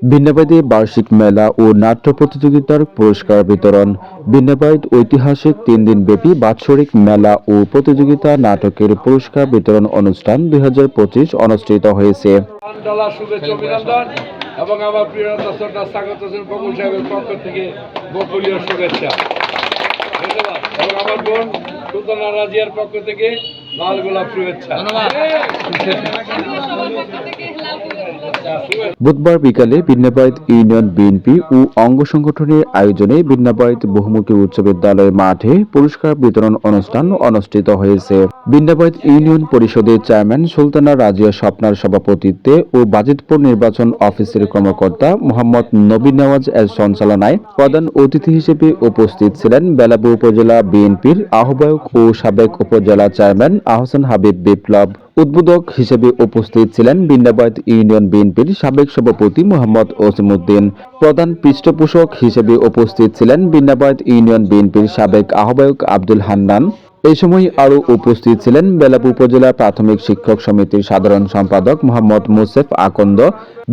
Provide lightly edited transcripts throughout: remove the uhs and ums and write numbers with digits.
ভিন্নবাদী বার্ষিক মেলা ও নাট্য প্রতিযোগিতার পুরস্কার বিতরণ। ভিন্নবাদ ঐতিহাসিক 3 দিনব্যাপী বাৎসরিক মেলা ও প্রতিযোগিতা নাটকের পুরস্কার বিতরণ অনুষ্ঠান 2025 অনুষ্ঠিত হয়েছে। শুভেচ্ছা অভিনন্দন এবং আমার প্রিয় দর্শকরা স্বাগত হোসেন বকুল সাহেবের পক্ষ থেকে বকুলীয় শুভেচ্ছা। ধন্যবাদ। এবং আমার বোন সুলতানা রাজিয়ার পক্ষ থেকে লাল গোলাপ শুভেচ্ছা। বুধবার বিকালে ভিন্নবাদ ইউনিয়ন বিএনপি ও অঙ্গ সংগঠনের আয়োজনে ভিন্নবাদ বহুমুখী উচ্চ বিদ্যালয় মাঠে পুরস্কার বিতরণ অনুষ্ঠান অনুষ্ঠিত হয়েছে। ভিন্নবাদ ইউনিয়ন পরিষদের চেয়ারম্যান সুলতানা রাজিয়া স্বপ্নার সভাপতিত্বে ও বাজিতপুর নির্বাচন অফিসের কর্মকর্তা মোহাম্মদ নবী নেওয়াজ এর সঞ্চালনায় প্রধান অতিথি হিসেবে উপস্থিত ছিলেন বেলাবু উপজেলা বিএনপির আহ্বায়ক ও সাবেক উপজেলা চেয়ারম্যান আহসান হাবিব বিপ্লব। উদ্বোধক হিসেবে উপস্থিত ছিলেন ভিন্নবাদ ইউনিয়ন বিএনপির সাবেক সভাপতি মোহাম্মদ ওসিমউদ্দিন। প্রধান পৃষ্ঠপোষক হিসেবে উপস্থিত ছিলেন ভিন্নবাদ ইউনিয়ন বিএনপির সাবেক আহ্বায়ক আব্দুল হান্নান। এই সময় আরও উপস্থিত ছিলেন বেলাবু উপজেলা প্রাথমিক শিক্ষক সমিতির সাধারণ সম্পাদক মোহাম্মদ মুসেফ আকন্দ,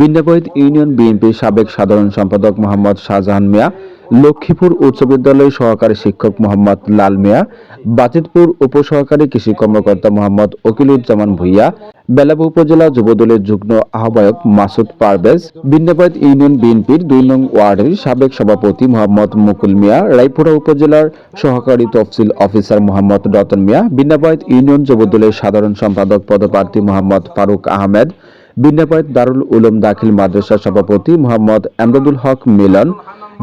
ভিন্নবাদ ইউনিয়ন বিএনপির সাবেক সাধারণ সম্পাদক মোহাম্মদ শাহজাহান মিয়া, লক্ষ্মীপুর উচ্চ বিদ্যালয় সহকারী শিক্ষক মোহাম্মদ লাল মিয়া, বাজিতপুর উপসহকারী কৃষি কর্মকর্তা মোহাম্মদ ওকিলুজ্জামান ভুইয়া, বেলাবু উপজেলা যুবদলের যুগ্ম আহ্বায়ক মাসুদ পারভেজ, ভিন্নবাদ ইউনিয়ন বিএনপির 2 নং ওয়ার্ডের সাবেক সভাপতি মোহাম্মদ মুকুল মিয়া, রায়পুরা উপজেলার সহকারী তফসিল অফিসার মোহাম্মদ রতন মিয়া, ভিন্নবাদ ইউনিয়ন যুবদলের সাধারণ সম্পাদক পদপ্রার্থী মোহাম্মদ ফারুক আহমেদ, ভিন্নবাদ দারুল উলুম দাখিল মাদ্রাসা সভাপতি মোহাম্মদ এমদাদুল হক মিলন,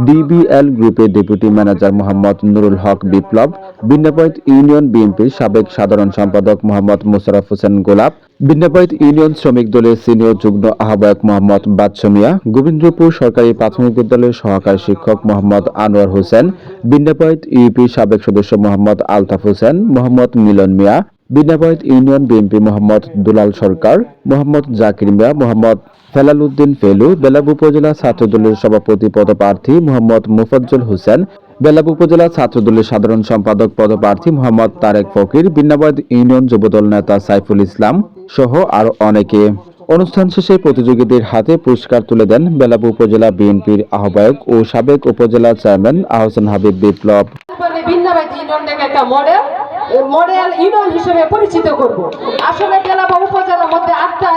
ডিবিএল গ্রুপের ডেপুটি ম্যানেজার মোহাম্মদ নুরুল হক বিপ্লব, ভিন্নবাদ ইউনিয়ন বিএনপির সাবেক সাধারণ সম্পাদক মোহাম্মদ মোশাররফ হোসেন গোলাপ, ভিন্নবাদ ইউনিয়ন শ্রমিক দলের সিনিয়র যুগ্ম আহ্বায়ক মোহাম্মদ বাদশা মিয়া, গোবিন্দপুর সরকারি প্রাথমিক বিদ্যালয়ের সহকারী শিক্ষক মোহাম্মদ আনোয়ার হোসেন, ভিন্নবাদ ইউপির সাবেক সদস্য মোহাম্মদ আলতাফ হোসেন, মোহাম্মদ মিলন মিয়া, ভিন্নবাদ ইউনিয়ন বিএনপি মোহাম্মদ দুলাল সরকার, মোহাম্মদ জাকির মিয়া, মোহাম্মদ ফেলাল উদ্দিন ফেলু, বেলাবু উপজেলা ছাত্রদলের সভাপতি পদপ্রার্থী মোহাম্মদ মুফাজ্জল হোসেন, বেলাবু উপজেলা ছাত্রদলের সাধারণ সম্পাদক পদপ্রার্থী মোহাম্মদ তারেক ফকির, ভিন্নবাদ ইউনিয়ন যুবদল নেতা সাইফুল ইসলাম সহ আরো অনেকে। অনুষ্ঠান শেষে প্রতিযোগীদের হাতে পুরস্কার তুলে দেন বেলাবু উপজেলা বিএনপির আহ্বায়ক ও সাবেক উপজেলা চেয়ারম্যান আহসান হাবিব বিপ্লব। ভিন্নবাদ ইউনিয়নটাকে একটা মডেল ইউনিয়ন হিসেবে পরিচিত করব। আসলে বেলাবু উপজেলার মধ্যে 8টা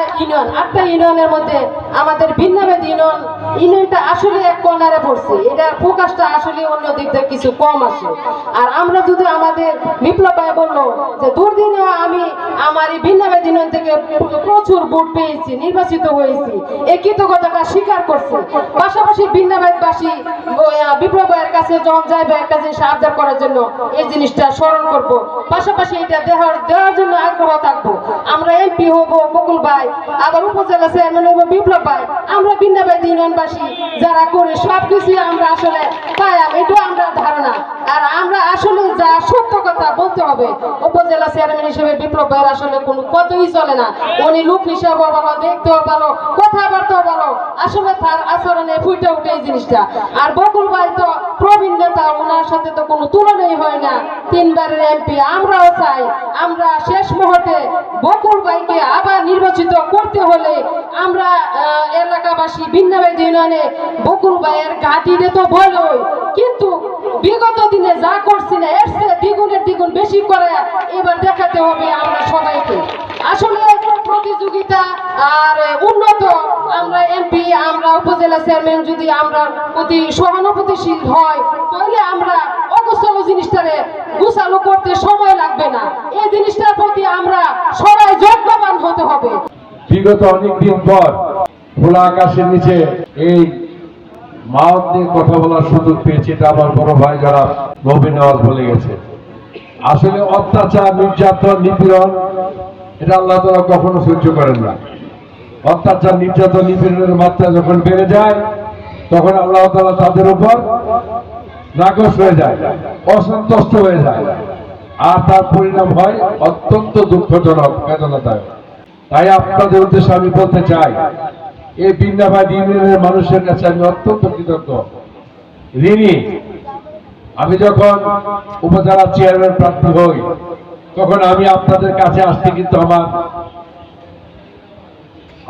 ইউনিয়নের মধ্যে আমাদের ভিন্নবাদ ইউনিয়নটা আসলে এক কর্নারে পড়ছে। এটার ফোকাসটা আসলে অন্য দিক থেকে কিছু কম আসে। আর আমরা যদি আমাদের বিপ্লব ভাই বললো যে দুর্দিনে আমি আমার এই ভিন্নবাদ ইউনিয়ন থেকে প্রচুর ভোট পেয়েছি, নির্বাচিত হয়েছি, এই কৃতজ্ঞতাটা স্বীকার করছে। পাশাপাশি ভিন্নবাদবাসী বিপ্লব ভাইয়ের কাছে যখন যাইবে একটা জিনিস আবদার করার জন্য এই জিনিসটা স্মরণ করব। পাশাপাশি এটা দেওয়ার জন্য আগ্রহ থাকবো। আমরা এমপি হব বকুল ভাই, আবার উপজেলা চেয়ারম্যান হব বিপ্লব ভাই। আমরা ভিন্নবাদ ইউনিয়নবাসী যারা করি সবকিছু আমরা আসলে পাইলাম, এটাও আমরা ধারণা। আর আমরা আসলে যা সত্য কথা বলতে হবে, উপজেলা চেয়ারম্যান হিসেবে বিপ্লব ভাইয়ের আসলে কোনো কথাই চলে না। উনি লোক হিসাবেও ভালো, দেখতেও ভালো, কথাবার্তাও ভালো, আসলে তার আচরণে ফুটে উঠে এই জিনিসটা। আর বকুল ভাই তো প্রবীণ নেতা, ওনার সাথে তো কোনো তুলনাই হয় না, 3 বারের এমপি। আমরাও চাই আমরা শেষ মুহূর্তে বকুল ভাইকে আবার নির্বাচিত করতে হলে আমরা এলাকাবাসী ভিন্নবাদ ইউনিয়নে বকুল ভাইয়ের ঘাটিতে তো বলোই, কিন্তু বিগত দিনে যা করছি না এর চেয়ে দ্বিগুণের দ্বিগুণ বেশি করে এবার দেখাতে হবে আমরা সবাইকে। আসলে প্রতিযোগিতা আর উন্নত আমরা এমপি, আমরা উপজেলা চেয়ারম্যান যদি আমরা প্রতি সহানুভূতিশীল হয়, তাহলে আমরা অগোছালো জিনিসটারে গোছালো করতে সময় লাগবে না। এই জিনিসটার প্রতি আমরা সবাই যত্নবান হতে হবে। বিগত অনেকদিন পর খোলা আকাশের নিচে এই মাওত নিয়ে কথা বলার সুযোগ পেয়েছে। এটা আমার বড় ভাই যারা নবী নেওয়াজ বলে গেছে। আসলে অত্যাচার, নির্যাতন, নিপীড়ন এটা আল্লাহ তাআলা কখনো সহ্য করেন না। অত্যাচার, নির্যাতন, নিপীড়নের মাত্রা যখন বেড়ে যায় তখন আল্লাহ তাআলা তাদের উপর নাকশ হয়ে যায়, অসন্তুষ্ট হয়ে যায়, আর তার পরিণাম হয় অত্যন্ত দুঃখজনক, বেদনাদায়ক। তাই আপনাদের উদ্দেশ্যে আমি বলতে চাই, এই ভিন্নবাদ ইউনিয়নের মানুষের কাছে আমি অত্যন্ত কৃতজ্ঞ, ঋণী। আমি যখন উপজেলা চেয়ারম্যান প্রার্থী হই তখন আমি আপনাদের কাছে আসতে কিন্তু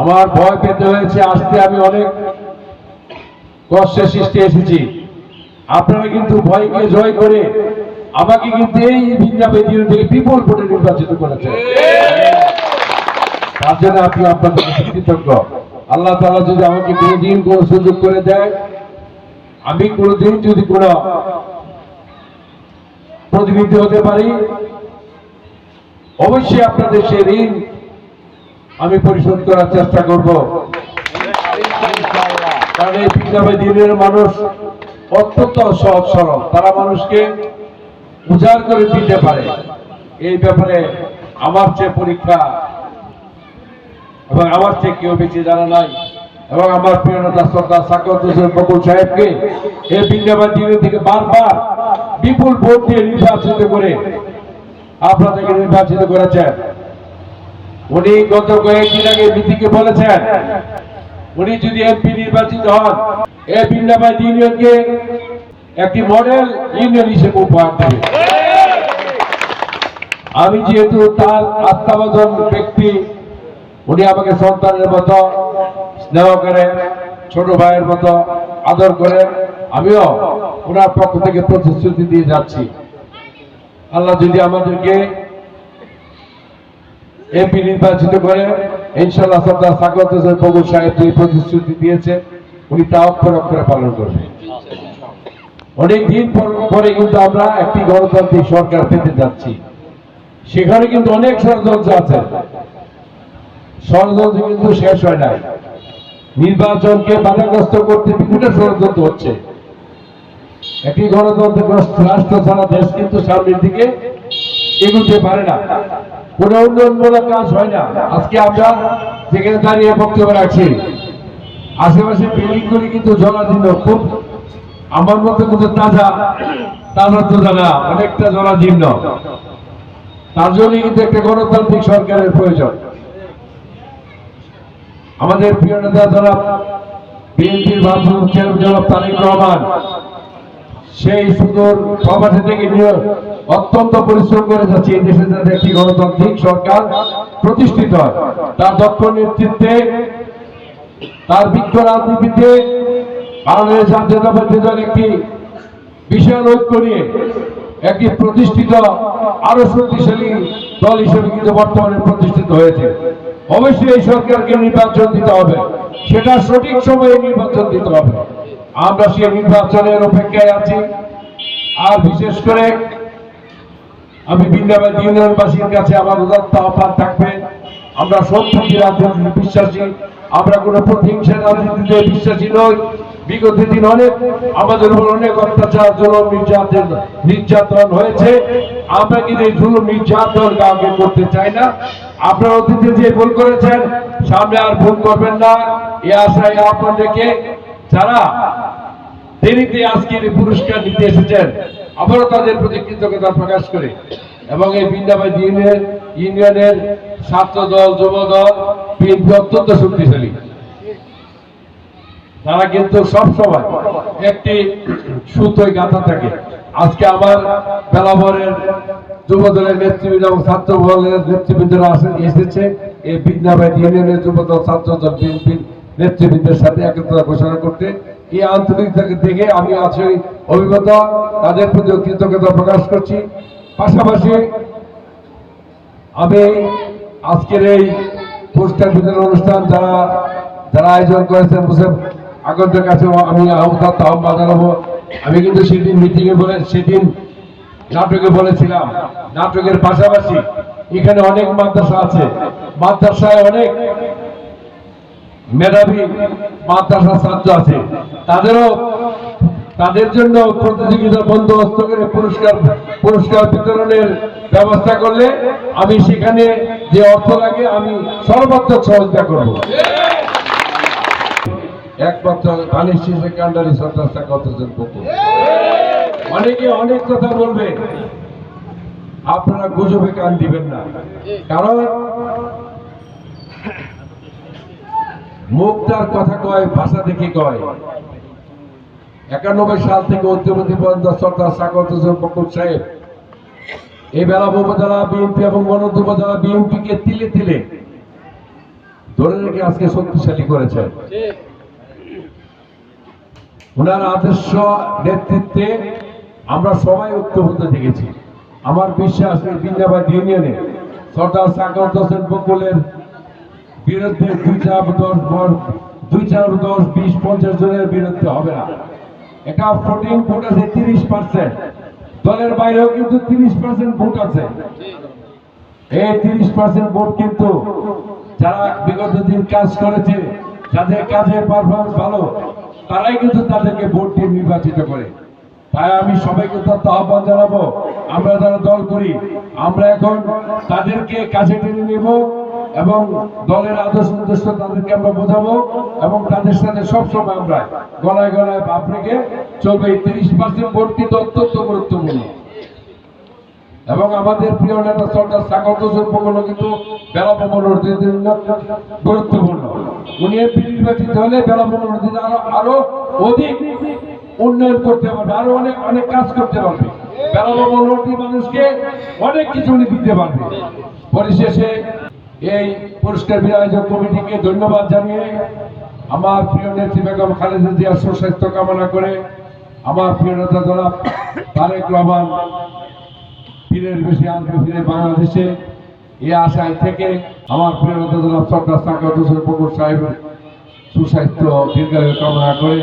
আমার ভয় পেতে হয়েছে। আসতে আমি অনেক কষ্টে সৃষ্টি এসেছি, আপনারা কিন্তু ভয়কে জয় করে আমাকে কিন্তু এই বিজ্ঞাপন থেকে বিপুল ভোটে নির্বাচিত করেছেন। তার জন্য আপনি আপনাদের কাছে কৃতজ্ঞ। আল্লাহ তাআলা যদি আমাকে কোনোদিন কোনো সুযোগ করে দেয়, আমি কোনোদিন যদি কোনো প্রতিনিধি হতে পারি, অবশ্যই আপনাদের সে ঋণ আমি পরিশোধ করার চেষ্টা করব। কারণ এই বিজ্ঞাপন দিনের মানুষ অত্যন্ত সহজ সরল, তারা মানুষকে উজাড় করে দিতে পারে। এই ব্যাপারে আমার চেয়ে পরীক্ষা এবং আমার চেয়ে কেউ বেশি জানা নাই। এবং আমার প্রিয় নেতা সরদার সাকাওয়াত হোসেন বকুল সাহেবকে এই বিজ্ঞাপন দিনের থেকে বারবার বিপুল ভোট দিয়ে নির্বাচিত করে আপনাদেরকে নির্বাচিত করেছেন। উনি গত কয়েকদিন আগে মিটিংয়ে বলেছেন, উনি যদি এমপি নির্বাচিত হন, এই বিজ্ঞাপন ইউনিয়নকে একটি মডেল ইউনিয়ন হিসেবে উপহার দেবে। আমি যেহেতু তার আস্থাভাজন ব্যক্তি, উনি আমাকে সন্তানের মতো স্নেহ করেন, ছোট ভাইয়ের মতো আদর করেন, আমিও ওনার পক্ষ থেকে প্রতিশ্রুতি দিয়ে যাচ্ছি, আল্লাহ যদি আমাদেরকে এমপি নির্বাচিত করে, ইনশাআল্লাহ সরদার সাকাওয়াত হোসেন বকুল সাহেব যে প্রতিশ্রুতি দিয়েছে উনি তা অক্ষরে অক্ষরে পালন করবেন। অনেকদিন পরে কিন্তু আমরা একটি গণতান্ত্রিক সরকার পেতে যাচ্ছি। সেখানে কিন্তু অনেক ষড়যন্ত্র আছে, ষড়যন্ত্র কিন্তু শেষ হয় নাই। নির্বাচনকে বাধাগ্রস্ত করতে বিভিন্ন ষড়যন্ত্র হচ্ছে। একটি গণতন্ত্রগ্রস্ত রাষ্ট্র ছাড়া দেশ কিন্তু সামনের দিকে এগোতে পারে না, কোন উন্নয়নমূলক কাজ হয় না। আজকে আমরা যেখানে দাঁড়িয়ে বক্তব্য রাখছি, আশেপাশে বিল্ডিং গুলি কিন্তু জরাজীর্ণ, খুব আমার মতো কিন্তু তাজা তো জানা অনেকটা জরাজীর্ণ। তার জন্যই কিন্তু একটা গণতান্ত্রিক সরকারের প্রয়োজন। আমাদের প্রিয় নেতা জনাব বিএনপির ভারপ্রাপ্ত চেয়ারম্যান জনাব তারেক রহমান সেই সুদূর প্রবাসী থেকে অত্যন্ত পরিশ্রম করে যাচ্ছে এই দেশে যাতে একটি গণতান্ত্রিক সরকার প্রতিষ্ঠিত হয়। তার দক্ষ নেতৃত্বে, তার বিজ্ঞ রাজনীতিতে বাংলাদেশ জাতীয়তাবাদী দল একটি বিশাল ঐক্য নিয়ে একটি প্রতিষ্ঠিত আরো শক্তিশালী দল হিসেবে কিন্তু বর্তমানে প্রতিষ্ঠিত হয়েছে। অবশ্যই এই সরকারকে নির্বাচন দিতে হবে, সেটা সঠিক সময়ে নির্বাচন দিতে হবে। আমরা সেই নির্বাচনের অপেক্ষায় আছি। আর বিশেষ করে আমি বিন্দাবাদ ইউনিয়নবাসীর কাছে আমার উদাত্ত আহ্বান থাকবে, আমরা সম্প্রীতি রাজনীতিতে বিশ্বাসী, আমরা কোনো প্রতিহিংসা রাজনীতিতে বিশ্বাসী নই। বিগত দিন অনেক আমাদের উপর অনেক অত্যাচার, জুলুম, নির্যাতন হয়েছে। আমরা কিন্তু এই জুলুম নির্যাতন কাউকে করতে চাই না। আপনারা অতীতে যে ভুল করেছেন সামনে আর ভুল করবেন না, এই আশায় আপনাদেরকে যারা দেরিতে আজকের এই পুরস্কার নিতে এসেছেন আবারও তাদের প্রতি কৃতজ্ঞতা প্রকাশ করে, এবং এই বিন্দাবাদ ইউনিয়নের ছাত্র দল, যুব দল, বিএনপি অত্যন্ত শক্তিশালী। তারা কিন্তু সবসময় একটি সুতোয় গাঁথা থাকে। আজকে আমার বেলাভরের যুব দলের নেতৃবৃন্দ এবং ছাত্র দলের নেতৃবৃন্দরা এসেছে এই বিন্দাবাদ ইউনিয়নের যুব দল, ছাত্র দল, বিএনপির নেতৃবৃন্দের সাথে একত্রতা ঘোষণা করতে। এই আন্তরিকতা থেকে আমি আছি অভিজ্ঞত, তাদের প্রতি কৃতজ্ঞতা প্রকাশ করছি। পাশাপাশি আমি আজকের এই পুরস্কার বিতরণ অনুষ্ঠান যারা আয়োজন করেছেন আগন্তুকের কাছে আমি আহ্বান জানাবো। আমি কিন্তু সেদিন মিটিংয়ে সেদিন নাটকে বলেছিলাম, নাটকের পাশাপাশি এখানে অনেক মাদ্রাসা আছে, মাদ্রাসায় অনেক মেধাবী মাদ্রাসা ছাত্র আছে, তাদের জন্য প্রতিযোগিতা বন্দোবস্ত করে পুরস্কার বিতরণের ব্যবস্থা করলে আমি সেখানে যে অর্থ লাগে আমি সর্বাত্মক সহযোগিতা করব। একমাত্র বাণিজ্য সেকেন্ডারি সরকার সাকাওয়াত বকুল। অনেকে অনেক কথা বলবে, আপনারা গুজবে কান দিবেন না, কারণ মুখ তার কথা কয়, ভাষা দেখে কয়। 91 সাল থেকে অদ্যবধি পর্যন্ত সরকার সাকাওয়াত বকুল সাহেব এই বেলা উপজেলা বিএনপি এবং গণত উপজেলা বিএনপিকে তিলে তিলে ধরে রেখে আজকে শক্তিশালী করেছেন। ওনার আদর্শ নেতৃত্বে আমরা সবাই ঐক্যবদ্ধ দেখেছি। আমার বিশ্বাস এই বিন্দাবাদ ইউনিয়নে সর্দার সাকাওয়াত হোসেন বকুলের বিরুদ্ধে 2-4-10-20-50 জনের বিরুদ্ধে হবে না। এটা ভোটিং ভোট আছে 30%, দলের বাইরেও কিন্তু 30% ভোট আছে। এই 30% ভোট কিন্তু যারা বিগত দিন কাজ করেছে, যাদের কাজের পারফরমেন্স ভালো, তারাই কিন্তু তাদেরকে ভোট দিয়ে নির্বাচিত করে। তাই আমি সবাইকে তথ্য আহ্বান জানাবো, আমরা যারা দল করি আমরা এখন তাদেরকে কাছে টেনে নেব এবং দলের আদর্শ উদ্দেশ্য তাদেরকে আমরা বোঝাবো এবং তাদের সাথে সবসময় আমরা গলায় গলায় ভাব রেখে চলবে। এই 30% ভোট কিন্তু অত্যন্ত গুরুত্বপূর্ণ এবং আমাদের প্রিয় নেতা সর্দার সাকাওয়াত হোসেন বকুল কিন্তু বেলাভূম নদীর জন্য গুরুত্বপূর্ণ। উনি এমপি নির্বাচিত হলে বেলাভূম নদী আরো অধিক উন্নয়ন করতে পারবে, আরো অনেক কাজ করতে পারবে। বেলাভূম নদী মানুষকে অনেক কিছু উনি দিতে পারবে। পরিশেষে এই পুরস্কার বিরায়োজক কমিটিকে ধন্যবাদ জানিয়ে আমার প্রিয় নেত্রী বেগম খালেদা জিয়ার সুস্বাস্থ্য কামনা করে আমার প্রিয় নেতা জনাব তারেক রহমান ফিরের বেশি আসবে ফিরে বাংলাদেশে, এই আশায় থেকে আমার প্রিয় নেতা জনাব সর্দার সাকাওয়াত হোসেন বকুল সাহেবের সুস্বাস্থ্য দীর্ঘায়ু কামনা করে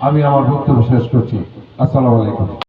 আমি আমার বক্তব্য শেষ করছি। আসসালামু আলাইকুম।